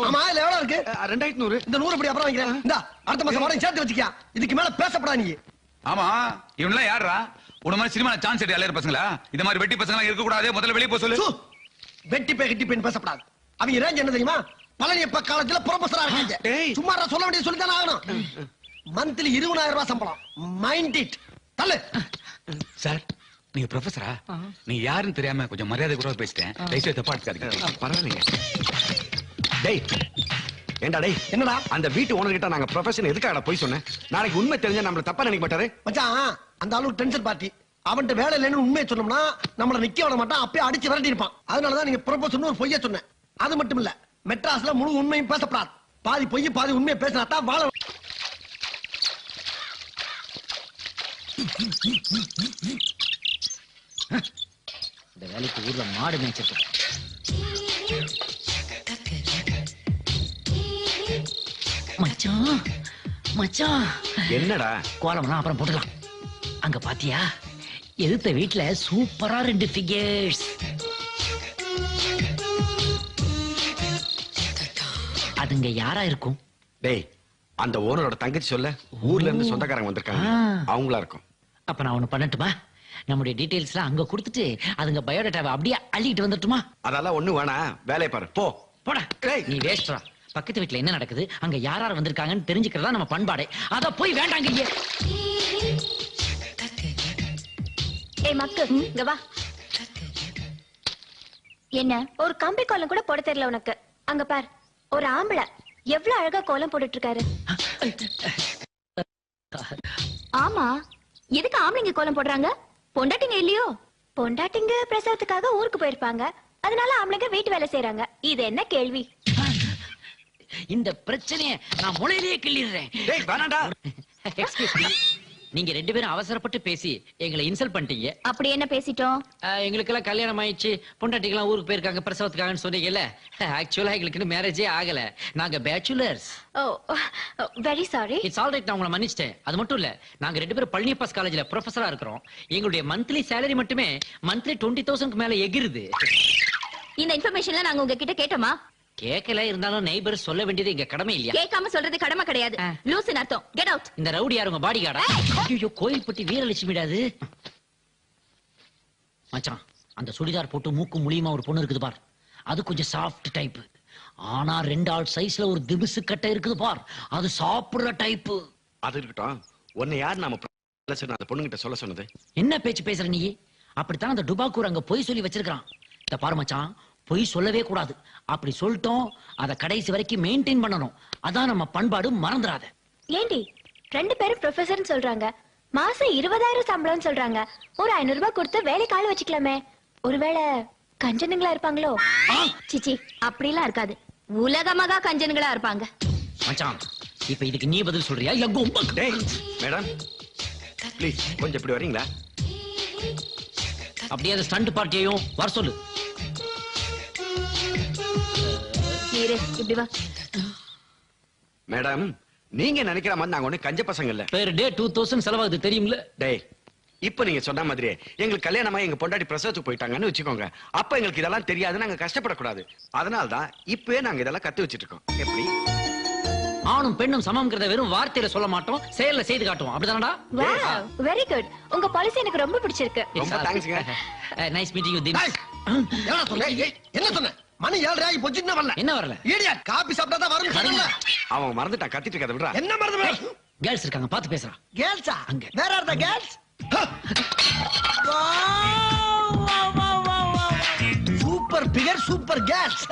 ஆமா இதுல எவ்வளவு இருக்கு? 2100. இந்த 100 படி அப்புறம் வைக்கிறேன். இந்த அடுத்த மாசம் வாடகை சேர்த்து வச்சுக்கியா. இதுக்கு மேல பேசப்படா நீ. ஆமா இவன்லாம் யாரா? உன மாதிரி சினிமா சான்ஸ் எடுத்து அலையற பசங்களா? இந்த மாதிரி வெட்டி பசங்களா இருக்க கூடாது. முதல்ல வெளிய போ சொல்லு. வெட்டி பே கிட்டி பேன் பேசப்படாது. அவங்க ரேஞ்ச் என்ன தெரியுமா? பழனியப்ப காலேஜ்ல ப்ரொஃபசரா இருக்காங்க. சும்மா சொல்ல வேண்டிய சொல்லி தானே ஆகணும். மந்த்லி 20000 ரூபாய் சம்பளம். Mind it. தள்ளு. சார் நீங்க ப்ரொஃபசரா? நீ யாருன்னு தெரியாம கொஞ்சம் மரியாதை குறைவா பேசிட்டேன். தயவுசெய்து தப்பா எடுத்துக்காதீங்க. பரவாயில்லைங்க. டேய் ஏண்டா டேய், என்னடா அந்த வீட்டு ஓனர் கிட்ட நாங்க ப்ரொஃபஷன் எதுக்காக போய் சொன்னேன்? நாளைக்கு உண்மை தெரிஞ்சா நம்மள தப்பா நினைக்க மாட்டாரு. மச்சான், அந்த ஆளு டென்ஷன் பார்ட்டி. அவன்கிட்ட வேலை இல்லைன்னு உண்மையை சொன்னோம்னா நம்மள நிக்க விட மாட்டான். அப்பயே அடிச்சு விரட்டி இருப்பான். அதனாலதான் நீங்க ப்ரொபோசல் ஒரு பொய்ய சொன்னேன். அது மட்டும் இல்ல, மெட்ராஸ்ல முழு உண்மையும் பேசப்படாது. பாதி பொய் பாதி உண்மையை பேசினா தான் வாழ. இந்த வேலைக்கு ஊர்ல மாடு மேய்ச்சிருக்கு. மச்சான் மச்சான், என்னடா? கோலம்லாம் அப்புறம் போடலாம். அங்க பாத்தியா எதிர்த்த வீட்டுல சூப்பரா 2 ஃபிகர்ஸ். அதுங்க யாரா இருக்கும்? டேய், அந்த ஓனரோட தங்கச்சி சொல்ல, ஊர்ல இருந்து சொந்தக்காரங்க வந்திருக்காங்க, அவங்களா இருக்கும். அப்ப நான் ஒண்ணு பண்ணட்டுமா? நம்முடைய டீடைல்ஸ்லாம் அங்க கொடுத்துட்டு அதுங்க பயோடேட்டாவை அப்படியே அள்ளிட்டு வந்துட்டுமா? அதெல்லாம் ஒண்ணு வேணாம், வேலையை பாரு போ. போடா. நீ வேஸ்ட்ரா. பக்கத்து வீட்டுல என்ன நடக்குது, அங்க யார் யார் வந்திருக்காங்கன்னு தெரிஞ்சுக்கிறதா நம்ம பண்பாடே. அத போய் வேண்டாங்க. ஏய் மக்கு, இங்க வா. என்ன ஒரு கம்பி கோலம் கூட போட தெரியல உனக்கு? அங்க பார், ஒரு ஆம்பளை எவ்வளவு அழகா கோலம் போட்டுட்டு இருக்காரு. ஆமா, எதுக்கு ஆம்பளைங்க கோலம் போடுறாங்க? பொண்டாட்டிங்க இல்லையோ? பொண்டாட்டிங்க பிரசவத்துக்காக ஊருக்கு போயிருப்பாங்க, அதனால ஆம்பளைங்க வீட்டு வேலை செய்யறாங்க. இது என்ன கேள்வி? இந்த பிரச்சனையை நான் முளையிலேயே கிள்ளிடுறேன். டேய் வேணாம்டா. Excuse me. நீங்க ரெண்டு பேரும் அவசரப்பட்டு பேசி எங்களை இன்சல்ட் பண்ணிட்டீங்க. அப்படி என்ன பேசிட்டோம்? எங்களுக்கு எல்லாம் கல்யாணம் ஆயிடுச்சு, பொண்டாட்டிக்கெல்லாம் ஊருக்கு போயிருக்காங்க பிரசவத்துக்காகன்னு சொன்னீங்கல்ல. ஆக்சுவலா எங்களுக்கு இன்னும் மேரேஜே ஆகல. நாங்க bachelors. Oh, very sorry. It's all right, நான் உங்களை மன்னிச்சிட்டேன். அது மட்டும் இல்ல, நாங்க ரெண்டு பேரும் பழனியப்பாஸ் காலேஜ்ல ப்ரொஃபஸரா இருக்கிறோம். எங்களுடைய மந்த்லி சேலரி மட்டுமே மந்த்லி 20,000க்கு மேல எகிருது. இந்த இன்ஃபர்மேஷன்ல நாங்க உங்ககிட்ட கேட்டோமா? கேட்கல, இருந்தாலும் நெய்பர் சொல்ல வேண்டியது எங்க கடமை இல்லையா? கேட்காம சொல்றது கடமை கிடையாது. லூசுன்னு அர்த்தம். Get out. இந்த ரவுடி யார், உங்க பாடி கார்டா? ஐயோ, கோயில்பட்டி வீரலட்சுமிடாது. மச்சான், அந்த சுடிதார் போட்டு மூக்கு முழியுமா ஒரு பொண்ணு இருக்குது பார், அது கொஞ்சம் சாஃப்ட் டைப். ஆனா 2 ஆள் சைஸ்ல ஒரு திபுசு கட்டை இருக்குது பார், அது சாப்பிடுற டைப். அது இருக்கட்டும், உன்னை யார் நாம அந்த பொண்ணுகிட்ட சொல்ல சொன்னது? என்ன பேச்சு பேசுற நீ? அப்படித்தான் அந்த டுபாக்கூர் அங்க பொய் சொல்லி வச்சிருக்கான். இந்த பாரு மச்சான், பொய் சொல்லவே கூடாது. அப்படி சொல்லிட்டோம், அத கடைசி வரைக்கும் மெயின்டைன் பண்ணணும். அதான் நம்ம பண்பாடு, மறந்துடாத. ஏண்டி 2 பேரும் ப்ரொஃபஸர்னு சொல்றாங்க, மாசம் 20,000 சம்பளம் சொல்றாங்க. ஒரு 500 ரூபாய் கொடுத்து வேலைக்கு ஆள் வச்சுக்கலாமே. ஒருவேளை கஞ்சனுங்களா இருப்பாங்களோ? சிச்சி, அப்படிலாம் இருக்காது. உலகமாக கஞ்சனுங்களா இருப்பாங்க. மச்சான், இப்ப இதுக்கு நீ பதில் சொல்றியா இல்ல கொம்ப? டேய் மேடம், ப்ளீஸ் கொஞ்சம் இப்படி வரீங்களா? அப்படியே அந்த ஸ்டண்ட் பார்ட்டியையும் வர சொல்லு. இப்படி வா. மேடம், நீங்க நினைக்கிற மாதிரி நாங்க ஒண்ணு கஞ்ச பசங்க இல்ல. பெர் டே 2000 செலவாகுது தெரியும்ல? டேய், இப்ப நீங்க சொன்ன மாதிரி எங்களுக்கு கல்யாணமா எங்க பொண்டாட்டி பிரசவத்துக்கு போயிட்டாங்கன்னு வச்சுக்கோங்க. அப்ப எங்களுக்கு இதெல்லாம் தெரியாது, நாங்க கஷ்டப்படக்கூடாது. அதனாலதான் இப்பவே நாங்க இதெல்லாம் கத்து வச்சிட்டு இருக்கோம். எப்படி? ஆணும் பெண்ணும் சமம்ங்கறத வெறும் வார்த்தையில சொல்ல மாட்டோம், செயல்ல செய்து காட்டுவோம். அப்படிதானடா? Wow, very good. உங்க பாலிசி எனக்கு ரொம்ப பிடிச்சிருக்கு. ரொம்ப தேங்க்ஸ்ங்க. Nice meeting you then. என்ன சொன்ன? என்ன சொன்ன? மணி 7:30 ஆகி போச்சு, என்ன வரல? என்ன வரல? ஈடியா, காபி சாப்பிட்டா தான் வரும் சொன்னல. அவன் மறந்துட்டான், கத்திட்டு இருக்கத விடுறா. என்ன மறந்து? கேர்ள்ஸ் இருக்காங்க, பாத்து பேசுறா. கேர்ள்ஸா? அங்க. Where are the girls? Super figure, super girls.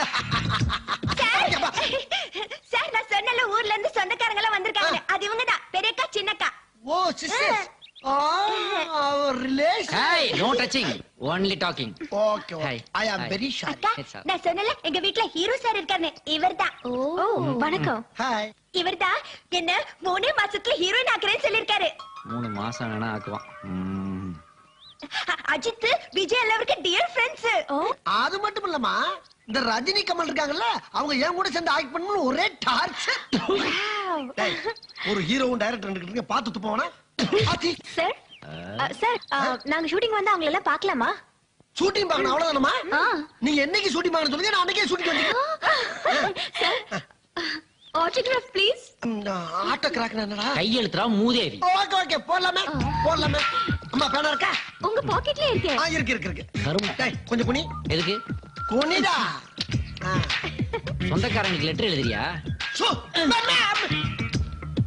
Sir, நான் சொன்னல ஊர்ல இருந்து சொந்தக்காரங்க எல்லாம் வந்திருக்காங்க. அது இவங்க தான், பெரியக்கா சின்னக்கா. ஓ sisters. our relation. Hey, no touching, only talking. Okay, Hi. I am Hi. very shy. அக்கா, நான் சொன்னல எங்க வீட்ல ஹீரோ சார் இருக்காரு. இவர்தான். ஓ, வணக்கம். Hi. இவர்தான் என்ன 3 மாசத்துல ஹீரோயின் ஆக்குறேன்னு சொல்லிருக்காரு. 3 மாசம் வேணா ஆக்குவான். அஜித், விஜய் எல்லாருக்கும் டியர் ஃப்ரெண்ட்ஸ். அது மட்டும் இல்லம்மா, இந்த ரஜினி கமல் இருக்காங்கல்ல, அவங்க ஏன் கூட சேர்ந்து ஆக்ட் பண்ணனும் ஒரே டார்ச்சர். ஒரு ஹீரோவும் டைரக்டர் கிட்ட பார்த்து துப்பவனா? சார், சார், நாங்க ஷூட்டிங் வந்தா அவங்கள எல்லாம் பார்க்கலாமா? ஷூட்டிங் பார்க்கணும் அவ்வளவுதானமா? நீங்க என்னைக்கு ஷூட்டிங் பார்க்கணும் சொல்லுங்க, நான் அன்னைக்கே ஷூட்டிங் வந்துட்டேன். Autograph please. ஆட்டோகிராஃப் என்னடா? கையெழுத்துறா மூதேவி. ஓகே ஓகே, போலாமே போலாமே. அம்மா பேனா இருக்கா? உங்க பாக்கெட்லயே இருக்கு. இருக்கு இருக்கு இருக்கு. கரும. டேய் கொஞ்சம் குனி. எதுக்கு? குனிடா. சொந்தக்காரங்களுக்கு லெட்டர் எழுதுறியா? சோ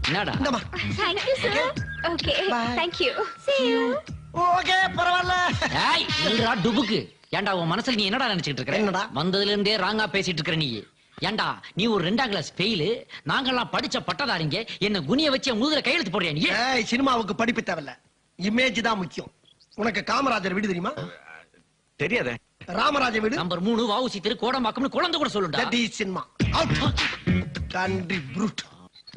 என்னடா? இந்தமா. Thank you sir. Okay, thank you. See you. Okay, பரவாயில்ல. ஏய், இல்லடா டுபுக்கு. ஏன்டா உன் மனசுல நீ என்னடா நினைச்சிட்டு இருக்க? என்னடா? வந்ததுல இருந்தே ராங்கா பேசிட்டு இருக்க நீ. ஏன்டா நீ ஒரு 2ஆம் கிளாஸ் ஃபெயில், நாங்கெல்லாம் படிச்ச பட்டதாரிங்க, என்ன குனிய வச்சு முதுகுல கையெழுத்து போடுறியா நீ? ஏய், சினிமாவுக்கு படிப்பு தேவையில்ல, இமேஜ் தான் முக்கியம். உனக்கு காமராஜர் வீடு தெரியுமா? தெரியாதே. ராமராஜர் வீடு நம்பர் 3 வாவுசி தெரு கோடம்பாக்கம்னு குழந்தை கூட சொல்லுடா. That is cinema. Out. Country fruit.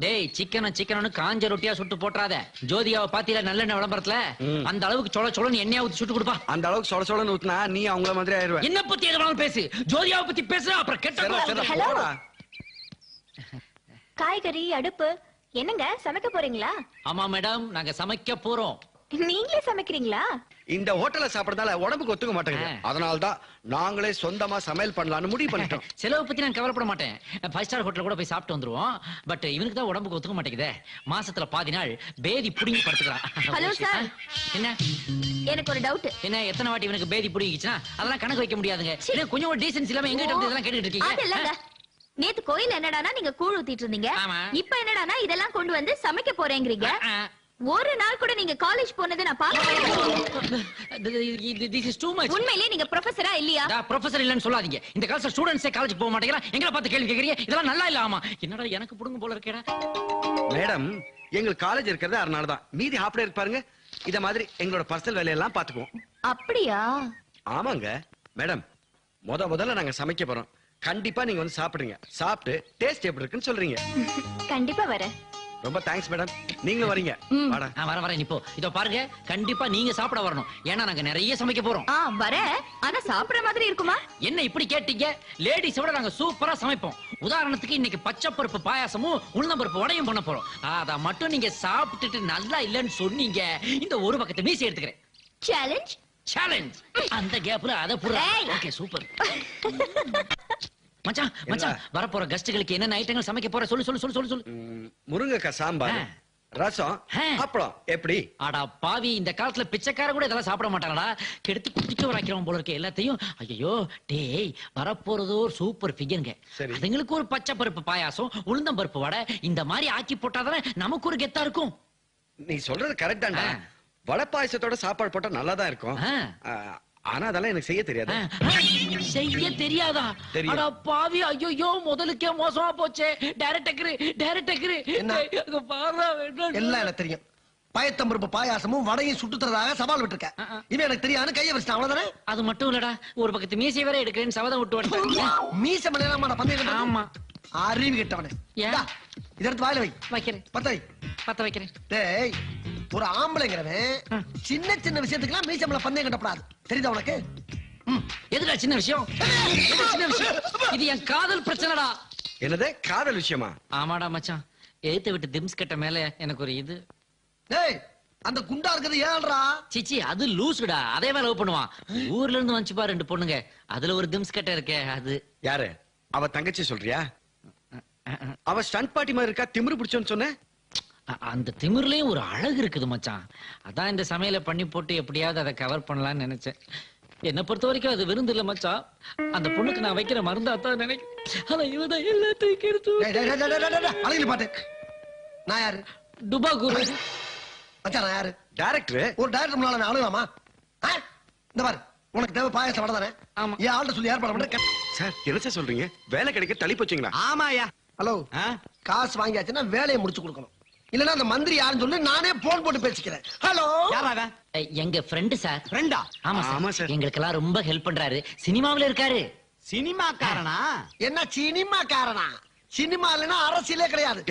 டேய், சிக்கனு காஞ்ச ரொட்டியா சுட்டு போட்றாத. ஜோதியாவை பாத்தியில நல்லெண்ணெய் விளம்பரத்துல அந்த அளவுக்கு சொல சொலன்னு எண்ணெயா ஊத்தி சுட்டு கொடுப்பா. அந்த அளவுக்கு சொல சொலன்னு ஊத்துனா நீ அவங்கள மாதிரி ஆயிருவ. என்ன பத்தி எதுனாலும் பேசு, ஜோதியாவை பத்தி பேசுற அப்புறம் கெட்ட. ஹலோ, காய்கறி அடுப்பு என்னங்க சமைக்க போறீங்களா? ஆமா மேடம், நாங்க சமைக்க போறோம். நீங்களே சமைக்கிறீங்களா? இந்த ஹோட்டல்ல சாப்பிடறதால உடம்புக்கு ஒத்துக்க மாட்டேங்குது. அதனால தான் நாங்களே சொந்தமா சமையல் பண்ணலாம்னு முடிவு பண்ணிட்டோம். செலவு பத்தி நான் கவலைப்பட மாட்டேன். 5 ஸ்டார் ஹோட்டல்ல கூட போய் சாப்பிட்டு வந்துருவோம். பட் இவனுக்கு தான் உடம்புக்கு ஒத்துக்க மாட்டேங்குதே. மாசத்துல பாதி நாள் பேதி புடிங்கி படுத்துறான். Hello sir. என்ன? எனக்கு ஒரு டவுட். என்ன எத்தனை வாட்டி இவனுக்கு பேதி புடிங்கிச்சுனா அதெல்லாம் கணக்கு வைக்க முடியாதுங்க. என்ன கொஞ்சம் டீசன்ஸ் இல்லாம எங்க கிட்ட இதெல்லாம் கேட்டுட்டு இருக்கீங்க? அது இல்லங்க. நேத்து கோயில் என்னடானா நீங்க கூழ் ஊத்திட்டு இருந்தீங்க. இப்போ என்னடானா இதெல்லாம் கொண்டு வந்து சமைக்க போறேங்கறீங்க. ஒரு நாள் கூட நீங்க காலேஜ் போனது நான் பார்த்தேன். This is too much. உண்மையிலேயே நீங்க ப்ரொஃபசரா இல்லையா? ப்ரொஃபசர் இல்லன்னு சொல்லாதீங்க. இந்த காலத்துல ஸ்டூடண்ட்ஸே காலேஜ் போக மாட்டேங்கறா. எங்கல பார்த்து கேள்வி கேக்குறீங்க? இதெல்லாம் நல்லா இல்ல. ஆமா என்னடா எனக்கு புடுங்க போல இருக்கேடா. மேடம் எங்களுக்கு காலேஜ் இருக்கிறது 6 நாள் தான். மீதி ஹாஃப் டே இருப்பாருங்க. இத மாதிரி எங்களோட பர்சனல் வேலையெல்லாம் பாத்துக்குவோம். அப்படியா? ஆமாங்க மேடம். முதல்ல நாங்க சமைக்க போறோம். கண்டிப்பா நீங்க வந்து சாப்பிடுங்க. சாப்பிட்டு டேஸ்ட் எப்படி இருக்குன்னு சொல்றீங்க. கண்டிப்பா வரேன். ரொம்ப தேங்க்ஸ் மேடம். நீங்களும் வரீங்க. வாடா. வரேன் இப்போ. இதோ பாருங்க கண்டிப்பா நீங்க சாப்பிட வரணும். ஏன்னா நாங்க நிறைய சமைக்க போறோம். வரேன். ஆனா சாப்பிடுற மாதிரி இருக்குமா? என்ன இப்படி கேட்டீங்க? லேடிஸோட நாங்க சூப்பரா சமைப்போம். உதாரணத்துக்கு இன்னைக்கு பச்சை பருப்பு பாயாசமும் உளுந்தம்பருப்பு வடையும் பண்ண போறோம். அத மட்டும் நீங்க சாப்பிட்டுட்டு நல்லா இல்லன்னு சொன்னீங்க, இந்த ஒரு பக்கத்தை மீசி எடுத்துக்கிறேன். சேலஞ்ச். சேலஞ்ச். அந்த கேப்ல அத புடுறா. Okay super. மச்சான் மச்சான் வரப்போற கெஸ்ட்களுக்கு என்ன ஐட்டங்கள் சமைக்க போற சொல்லு. முருங்கக்காய் சாம்பார், ரசம், அப்பளம். எப்படி? அடா பாவி, இந்த காலத்துல பிச்சைக்கார கூட இதெல்லாம் சாப்பிட மாட்டாங்கடா. கெடுத்து குட்டிக்க வராக்கிறோம் போல இருக்க எல்லாத்தையும். ஐயோ டேய், வரப்போறதோ ஒரு சூப்பர் ஃபிகருங்க. அதுங்களுக்கு ஒரு பச்சை பருப்பு பாயாசம், உளுந்தம் பருப்பு வடை இந்த மாதிரி ஆக்கி போட்டாதானே நமக்கு ஒரு கெத்தா இருக்கும். நீ சொல்றது கரெக்ட் தான்டா. வடை பாயசத்தோட சாப்பாடு போட்டா நல்லா தான் இருக்கும். ஆனா அதெல்லாம் எனக்கு செய்ய தெரியாது. செய்ய தெரியாதா? அட பாவி, ஐயோ முதலுக்கே மோசமா போச்சே. டைரக்டர் எல்லாம் எனக்கு தெரியும். பயத்தம்பருப்பு பாயாசமும் வடையும் சுட்டு தரதாக சவால் விட்டுருக்க. இவன் எனக்கு தெரியாது கைய வச்சிட்டான். அவ்வளவுதானே? அது மட்டும் இல்லடா, ஒரு பக்கத்து மீசை வேற எடுக்கிறேன்னு சபதம் விட்டு வந்துட்டேன். மீசை பண்ணலாமா பந்தயம்? ஆமா. அறிவு கெட்டவனே. இத எடுத்து வாயில வை. வைக்கிறேன். பத்த வைக்கிறேன். டேய், ஒரு ஆம்பளைங்கிறவன் சின்ன சின்ன விஷயத்துக்குலாம் மீசை பந்தயம் கட்டப்படாது. தெரியுதா உனக்கு? எதுடா சின்ன விஷயம்? இது என் காதல் பிரச்சனைடா. என்னது காதல் விஷயமா? ஆமாடா மச்சான். எழுத்து விட்டு திம்ஸ் கட்ட மேல எனக்கு ஒரு இது. டேய், அந்த குண்டா இருக்குது ஏன்டா? சிச்சி அது லூசுடா. அதே வேலை லவ் பண்ணுவான். ஊர்ல இருந்து வந்துச்சு பாரு 2 பொண்ணுங்க. அதுல ஒரு திம்ஸ் கட்ட இருக்கே அது. யாரு? அவ தங்கச்சி சொல்றியா? அவ ஸ்டண்ட் பார்ட்டி மாதிரி இருக்கா, திமிரு பிடிச்சோன்னு சொன்ன. அந்த திமிர்லயும் ஒரு அழகு இருக்குது மச்சான். அதான் இந்த சமையல பண்ணி போட்டு எப்படியாவது அதை கவர் பண்ணலாம்னு நினைச்சேன். என்ன பொறுத்த வரைக்கும் அது விருந்து இல்ல மச்சான். அந்த பொண்ணுக்கு நான் வைக்கிற மருந்தா தான் நினைக்கிறேன். ஆனா இவதான் எல்லாத்தையும் கெடுத்து. அழகில பாட்டு. நான் யாரு? டுபா குரு. மச்சான் நான் யாரு? டைரக்டர். ஒரு டைரக்டர் முன்னால நான் அழுகலாமா? இந்த பாரு, உனக்கு தேவை பாயாசம் வடை தானே? ஆமா. ஏன் ஆள்கிட்ட சொல்லி ஏற்பாடு பண்ற? சார் என்ன சார் சொல்றீங்க? வேலை கிடைக்க தள்ளி போச்சுங்களா? ஆமாயா. ஹலோ, காசு வாங்கியாச்சுன்னா வேலையை முடிச்சு கொடுக்கணும். இல்லன்னா அந்த மந்திரி யாருன்னு சொல்லி நானே போன் போட்டு பேசிக்கிறேன். ஹலோ, யாராவ? எங்க ஃப்ரெண்ட் சார். ஃப்ரெண்டா? ஆமா சார். எங்களுக்கெல்லாம் ரொம்ப ஹெல்ப் பண்றாரு. சினிமாவுல இருக்காரு. சினிமாக்காரனா? என்ன சினிமாக்காரனா? சினிமா இல்லைன்னா அரசியலே கிடையாது.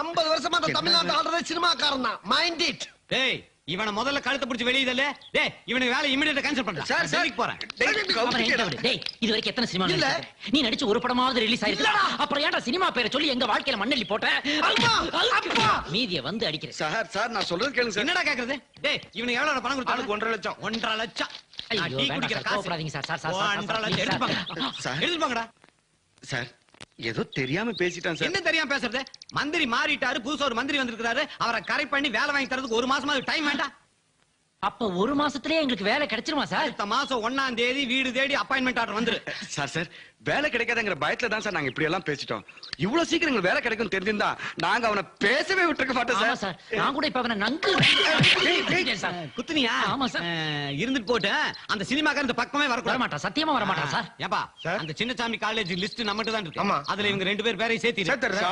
50 வருஷமா அந்த தமிழ்நாட்டு ஆடுறது சினிமாக்காரன் தான். Mind it. டேய், இவனை முதல்ல கழுத்தை பிடிச்சு வெளியதல்ல. டேய், இவனுக்கு வேலை இமிடியேட்டா கேன்சல் பண்றேன். சார் சரிக்கு போறேன். டேய், இது வரைக்கும் எத்தனை சினிமா நீ நடிச்சு ஒரு படமாவது ரிலீஸ் ஆயிருக்கு? அப்புறம் ஏன்டா சினிமா பேரை சொல்லி எங்க வாழ்க்கையில மண்ணெல்லி போட்ட? மீதிய வந்து அடிக்கிறேன். சார் நான் சொல்றது கேளுங்க சார். என்னடா கேக்குறது? டேய், இவனுக்கு எவ்வளவு பணம் கொடுத்தாலும் 1.5 லட்சம். 1.5 லட்சம். ஐயோ டீ குடிக்கிற காசு. கோபப்படாதீங்க சார். 1.5 லட்சம் எடுத்துப்பாங்க. எடுத்துப்பாங்கடா. சார் ஏதோ தெரியாம பேசிட்டான் சார். என்ன தெரியாம பேசுறது? மந்திரி மாறிட்டாரு, புதுசா ஒரு மந்திரி வந்திருக்காரு. அவரை கரெக்ட் பண்ணி வேலை வாங்கி தரதுக்கு 1 மாசமா டைம் வேண்டாம்? அப்ப 1 மாசத்துலயே எங்களுக்கு வேலை கிடைச்சிருமா சார்? அடுத்த மாசம் 1ஆம் தேதி வீடு தேடி அப்பாயின்மெண்ட் ஆர்டர் வந்துரு. சார் வேலை கிடைக்காதங்கிற பயத்துல தான் சார் நாங்க இப்படி எல்லாம் பேசிட்டோம். இவ்வளவு சீக்கிரம் எங்களுக்கு வேலை கிடைக்கும் தெரிஞ்சிருந்தா நாங்க அவனை பேசவே விட்டுருக்க மாட்டோம் சார். நான் கூட இப்ப அவனை நங்கு குத்துனியா? ஆமா சார். இருந்துட்டு போட்டு அந்த சினிமாக்கார இந்த பக்கமே வர மாட்டான். சத்தியமா வர மாட்டான் சார். ஏப்பா, அந்த சின்னசாமி காலேஜ் லிஸ்ட் நம்மகிட்ட தான் இருக்கு. அதுல இவங்க 2 பேர் பேரையும் சேர்த்து.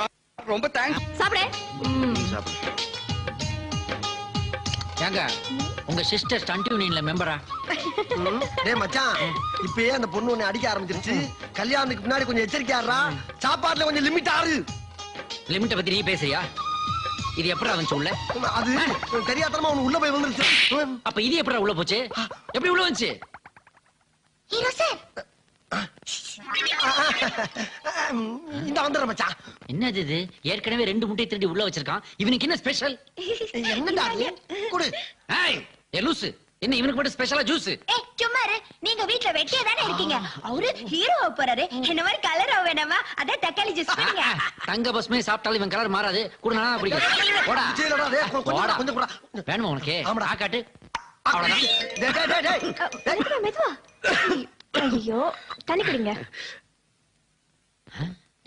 ரொம்ப தேங்க்ஸ். சாப்பிடு. ஏங்க உங்க சிஸ்டர் ஸ்டண்ட் யூனியன்ல மெம்பரா? டேய் மச்சான், இப்பயே அந்த பொண்ணு உன்னை அடிக்க ஆரம்பிச்சிருச்சு. கல்யாணத்துக்கு முன்னாடி கொஞ்சம் எச்சரிக்கையாடுறா. சாப்பாட்டுல கொஞ்சம் லிமிட் ஆறு. லிமிட்ட பத்தி நீ பேசுறியா? இது எப்படி வந்துச்சு உள்ள? அது தெரியாதனமா உள்ள போய் வந்துருச்சு. அப்ப இது எப்படி உள்ள போச்சு? எப்படி உள்ள வந்துச்சு? ஹீரோ சார், இந்த வந்துடுறேன் மச்சான். என்னது இது? ஏற்கனவே 2 முட்டை திருடி உள்ள வச்சிருக்கான். இவனுக்கு என்ன ஸ்பெஷல்? என்னடா அது? குடு. ஏய், ஏ லூசு. என்ன இவனுக்கு மட்டும் ஸ்பெஷலா ஜூஸ்? ஏய் சும்மா இரு. நீங்க வீட்ல வெட்டியா தானே இருக்கீங்க. அவரு ஹீரோவா போறாரு. என்ன மாதிரி கலரா வேணாமா? அத தக்காளி ஜூஸ் குடிங்க. தங்க பஸ்மே சாப்பிட்டாலும் இவன் கலர் மாறாது. குடு, நானா பிடிக்கும். போடா. சரிடா, டேய், கொஞ்சம் போடா. வேணுமா உனக்கு? ஆமாடா. காட்டு. அவ்வளவுதான். டேய். மெதுவா மெதுவா. ஐயோ, தண்ணி குடிங்க.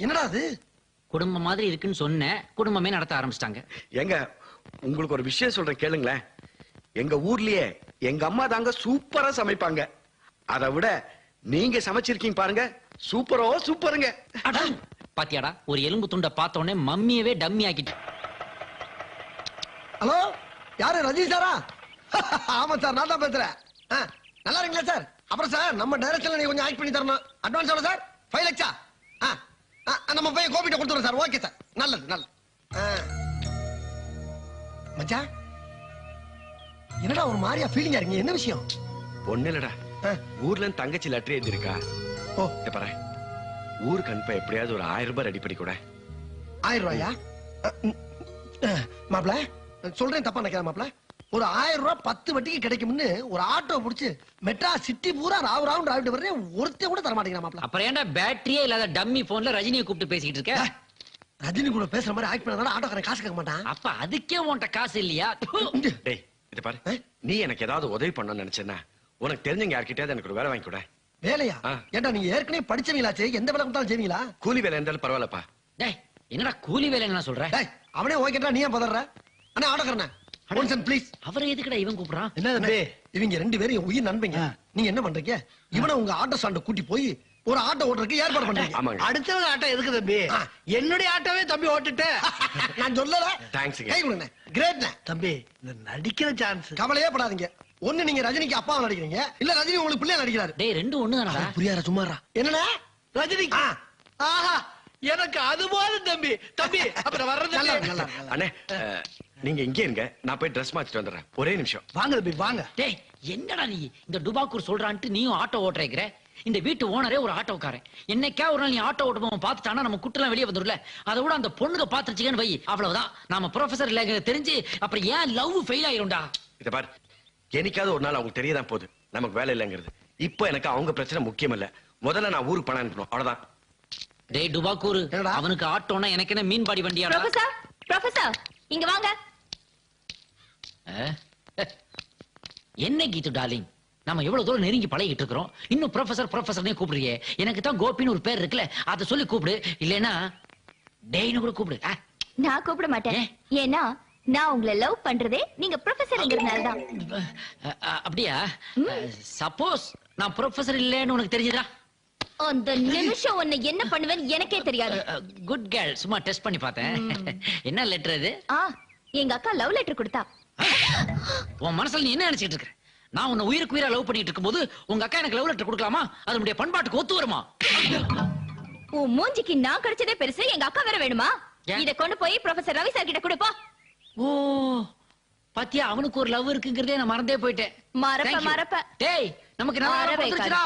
என்னடா அது? குடும்பம் மாதிரி இருக்குன்னு சொன்னேன். குடும்பமே நடத்த ஆரம்பிச்சிட்டாங்க. எங்க உங்களுக்கு ஒரு விஷயம் சொல்றேன் கேளுங்களேன். எங்க ஊர்லயே எங்க அம்மா தாங்க சூப்பரா சமைப்பாங்க. அதை விட நீங்க சமைச்சிருக்கீங்க பாருங்க, சூப்பரோ சூப்பருங்க. பாத்தியாடா, ஒரு எலும்பு துண்டை பார்த்த உடனே மம்மியவே டம்மி ஆக்கிட்டு. ஹலோ, யாரு? ரஜினி சாரா? ஆமா சார், நான் தான் பேசுறேன். நல்லா இருக்கீங்களா சார்? அப்புறம் சார், நம்ம டைரக்ஷன்ல நீங்க கொஞ்சம் ஆக்ட் பண்ணி தரணும். அட்வான்ஸ் எவ்வளவு சார்? 5 லட்சா? நம்ம போய் கோபிட்ட கொடுத்துறோம் சார். ஓகே சார், நல்லது. மச்சான், என்னடா ஒரு மாதிரியா ஃபீலிங்கா இருக்கீங்க? என்ன விஷயம்? ஒண்ணு இல்லடா, ஊர்ல இருந்து தங்கச்சி லெட்டர் எழுதிருக்கா. ஓ, பாரு, ஊருக்கு அனுப்ப எப்படியாவது ஒரு 1000 ரூபாய் ரெடி பண்ணி கூட. 1000 ரூபாயா? மாப்ள, சொல்றேன் தப்பா நினைக்காத மாப்ள. ஒரு 1000 ரூபாய் 10 வட்டிக்கு கிடைக்கும்னு ஒரு ஆட்டோ புடிச்சு மெட்ராஸ் சிட்டி பூரா ரவுண்ட் ஆகிட்டு வர்றேன். ஒருத்தன் கூட தர மாட்டேங்கிறான் மாப்ள. அப்புறம் ஏன்டா பேட்டரியே இல்லாத டம்மி போன்ல ரஜினியை கூப்பிட்டு பேசிக்கிட்டு இருக்க? ரஜினி கூட பேசுற மாதிரி ஆக்ட் பண்ணா ஆட்டோக்காரன் காசு கேட்க மாட்டான். அப்ப அதுக்கே உன்கிட்ட காசு இல்லையா? டேய், இத பாரு, நீ எனக்கு ஏதாவது உதவி பண்ணணும்னு நினைச்சேன்னா உனக்கு தெரிஞ்சவங்க யார்கிட்டயாவது எனக்கு ஒரு வேலை வாங்கி கூட. வேலையா? ஏன்டா நீங்க ஏற்கனவே படிச்சவங்களாச்சே, எந்த வேலை கொடுத்தாலும் செய்வீங்களா? கூலி வேலை இருந்தாலும் பரவாயில்லப்பா. டேய், என்னடா கூலி வேலைன்னு சொல்ற? டேய், அவனே ஓகேடா, நீ ஏன் பதற? அண்ணா ஆட்டோக்காரனே, ஒன்சன் ப்ளீஸ். அவரை எதுக்குடா இவன் கூப்பிடுறான்? என்ன தம்பி, இவங்க 2 பேரும் என் உயிர் நண்பங்க. நீங்க என்ன பண்றீங்க? இவனை உங்க ஆட்டோ ஸ்டாண்ட் கூட்டி போய் ஒரு ஆட்டோ ஓட்டுறதுக்கு ஏற்பாடு பண்றீங்க. ஆமாங்க. அடுத்தவங்க ஆட்டோ எதுக்கு தம்பி? என்னுடைய ஆட்டோவே தம்பி ஓட்டுட்டு. நான் சொல்லல. தேங்க்ஸ்ங்க. கை கொடுங்க. கிரேட்ண்ணே. தம்பி, இந்த நடிக்கிற சான்ஸ். கவலையே படாதீங்க. ஒண்ணு நீங்க ரஜினிக்கு அப்பாவா நடிக்கிறீங்க, இல்ல ரஜினி உங்களுக்கு பிள்ளையா நடிக்கிறாரு. டேய், ரெண்டும் ஒண்ணுதானடா? புரியாத சும்மாரா. என்னண்ணே? ரஜினி. ஆஹா, எனக்கு அது போதும் தம்பி. தம்பி, அப்புறம் வர்றது. நல்லா. அண்ணே, நீங்க இங்கே இருங்க, நான் போய் ட்ரெஸ் மாத்திட்டு வந்துடுறேன். ஒரே நிமிஷம். வாங்க தம்பி, வாங்க. டேய், என்னடா நீ இந்த டுபாக்கூர் சொல்றான்ட்டு நீயும் ஆட்டோ ஓட்டுறேங்கிற? இந்த வீட்டு ஓனரே ஒரு ஆட்டோக்காரன். என்னைக்கா ஒரு நாள் நீ ஆட்டோ ஓட்டுவோம் பார்த்துட்டானா நம்ம குட்டெல்லாம் வெளியே வந்துடும்ல. அதை விட அந்த பொண்ணுங்க பாத்துருச்சுன்னு வை, அவ்வளவுதான். நாம ப்ரொஃபசர் இல்ல தெரிஞ்சு அப்புறம் ஏன் லவ் ஃபெயில் ஆயிரும்டா. இத பாரு, என்னைக்காவது ஒரு நாள் அவங்களுக்கு தெரியதான் போகுது நமக்கு வேலை இல்லைங்கிறது. இப்போ எனக்கு அவங்க பிரச்சனை முக்கியம் இல்ல. முதல்ல நான் ஊருக்கு பணம் அனுப்பணும், அவ்வளவுதான். டேய் டுபாக்கூர், என்னடா? அவனுக்கு ஆட்டோனா எனக்கு என்ன மீன் பாடி வண்டியாடா? ப்ரொஃபசர் இங்க வாங்க. என்ன கீது டார்லிங், நம்ம எவ்வளவு தூரம் நெருங்கி பழகிட்டு இருக்கிறோம், இன்னும் ப்ரொஃபசர்னே கூப்பிடுறியே. எனக்கு தான் கோபின்னு ஒரு பேர் இருக்குல்ல, அதை சொல்லி கூப்பிடு. இல்லைன்னா டேய்னு கூட கூப்பிடு. நான் கூப்பிட மாட்டேன். ஏன்னா நான் உங்களை லவ் பண்றதே நீங்க ப்ரொஃபசர்ங்கிறதுனால தான். அப்படியா? சப்போஸ் நான் ப்ரொஃபசர் இல்லைன்னு உனக்கு தெரியுதா? அந்த நிமிஷம் உன்னை என்ன பண்ணுவேன்னு எனக்கே தெரியாது. குட் கேர்ள், சும்மா டெஸ்ட் பண்ணி பார்த்தேன். என்ன லெட்டர் இது? எங்க அக்கா லவ் லெட்டர் கொடுத்தா. உன் மனசுல நீ என்ன நினைச்சிட்டு இருக்க? நான் உன்னை உயிருக்கு உயிரா லவ் பண்ணிட்டு இருக்கும்போது உங்க அக்கா எனக்கு லவ் லெட்டர் கொடுக்கலாமா? அதனுடைய பண்பாட்டுக்கு ஒத்து வருமா? உன் மூஞ்சிக்கு நான் கிடைச்சதே பெருசு, எங்க அக்கா வேற வேணுமா? இத கொண்டு போய் ப்ரொஃபசர் ரவி சார் கிட்ட கொடுப்பா. ஓ, பாத்தியா, அவனுக்கு ஒரு லவ் இருக்குங்கிறதே நான் மறந்தே போயிட்டேன். மறப்ப டேய், நமக்கு நல்லா வந்துருச்சுடா.